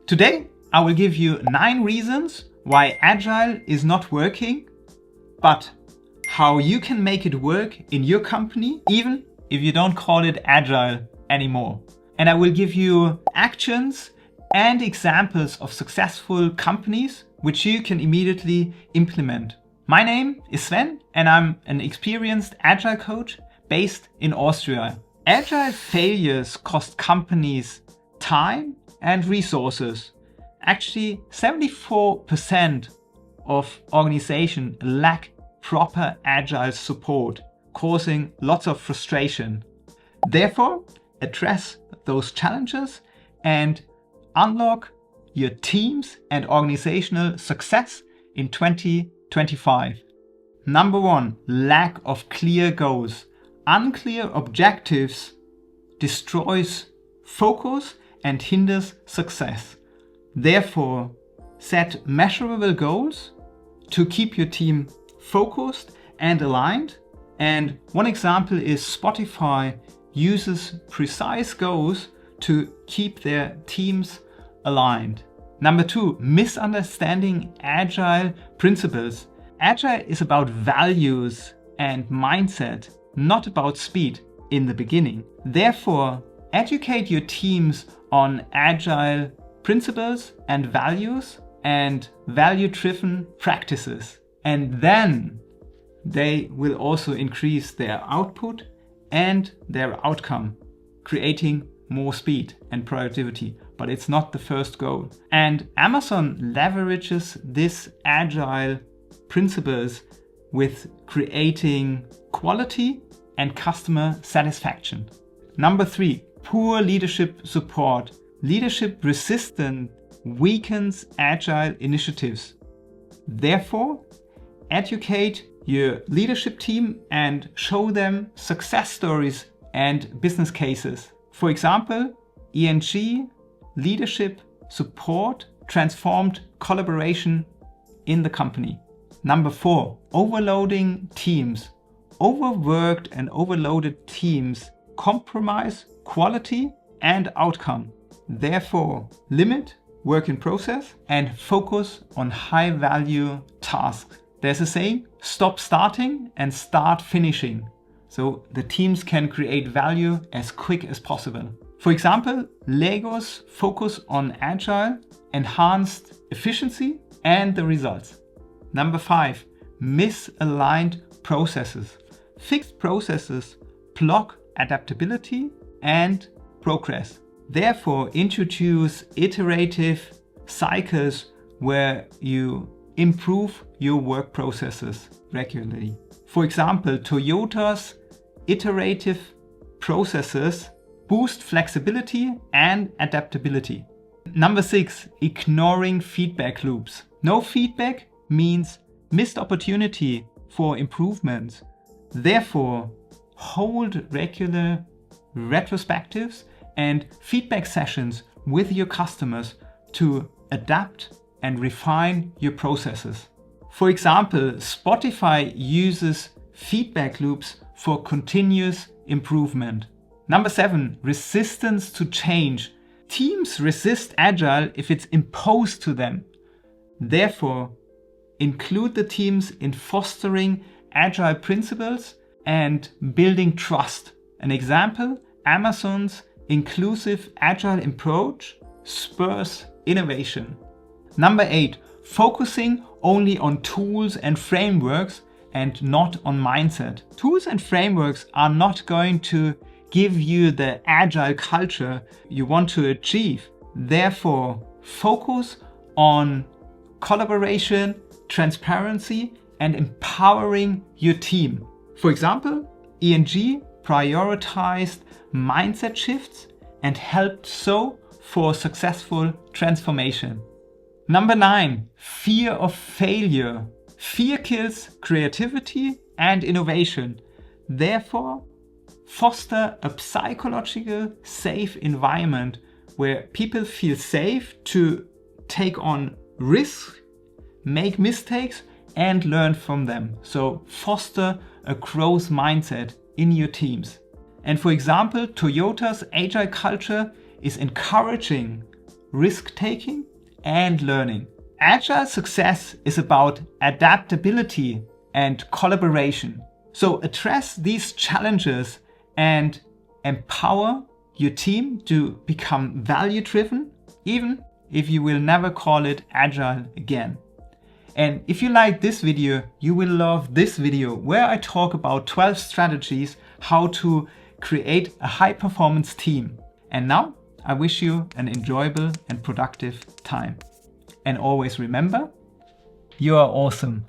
Today, I will give you 9 reasons why Agile is not working, but how you can make it work in your company, even if you don't call it Agile anymore. And I will give you actions and examples of successful companies which you can immediately implement. My name is Sven and I'm an experienced Agile coach based in Austria. Agile failures cost companies time and resources. Actually, 74% of organizations lack proper Agile support, causing lots of frustration. Therefore, address those challenges and unlock your teams and organizational success in 2025. Number 1, lack of clear goals. Unclear objectives destroys focus and hinders success. Therefore, set measurable goals to keep your team focused and aligned. And one example is Spotify uses precise goals to keep their teams aligned. Number 2, misunderstanding Agile principles. Agile is about values and mindset, not about speed in the beginning. Therefore, educate your teams on Agile principles and values and value-driven practices. And then they will also increase their output and their outcome, creating more speed and productivity. But it's not the first goal. And Amazon leverages this Agile principles with creating quality and customer satisfaction. Number 3, poor leadership support. Leadership resistance weakens Agile initiatives. Therefore, educate your leadership team and show them success stories and business cases. For example, ENG leadership support transformed collaboration in the company. Number 4, overloading teams. Overworked and overloaded teams compromise quality and outcome. Therefore, limit work in process and focus on high value tasks. There's a saying, stop starting and start finishing. So the teams can create value as quick as possible. For example, Legos focus on Agile, enhanced efficiency and the results. Number 5, misaligned processes. Fixed processes block adaptability and progress. Therefore, introduce iterative cycles where you improve your work processes regularly. For example, Toyota's iterative processes boost flexibility and adaptability. Number 6, ignoring feedback loops. No feedback means missed opportunity for improvement. Therefore, hold regular retrospectives and feedback sessions with your customers to adapt and refine your processes. For example, Spotify uses feedback loops for continuous improvement. Number 7, resistance to change. Teams resist Agile if it's imposed to them. Therefore, include the teams in fostering Agile principles and building trust. An example, Amazon's inclusive Agile approach spurs innovation. Number 8, focusing only on tools and frameworks and not on mindset. Tools and frameworks are not going to give you the Agile culture you want to achieve. Therefore, focus on collaboration, transparency, and empowering your team. For example, ENG prioritized mindset shifts and helped so for successful transformation. Number 9, fear of failure. Fear kills creativity and innovation. Therefore, foster a psychological safe environment where people feel safe to take on risks, make mistakes and learn from them. So foster a growth mindset in your teams. And for example, Toyota's Agile culture is encouraging risk-taking, and learning. Agile success is about adaptability and collaboration. So address these challenges and empower your team to become value-driven, even if you will never call it Agile again. And if you like this video, you will love this video where I talk about 12 strategies how to create a high-performance team. And now I wish you an enjoyable and productive time. And always remember, you are awesome.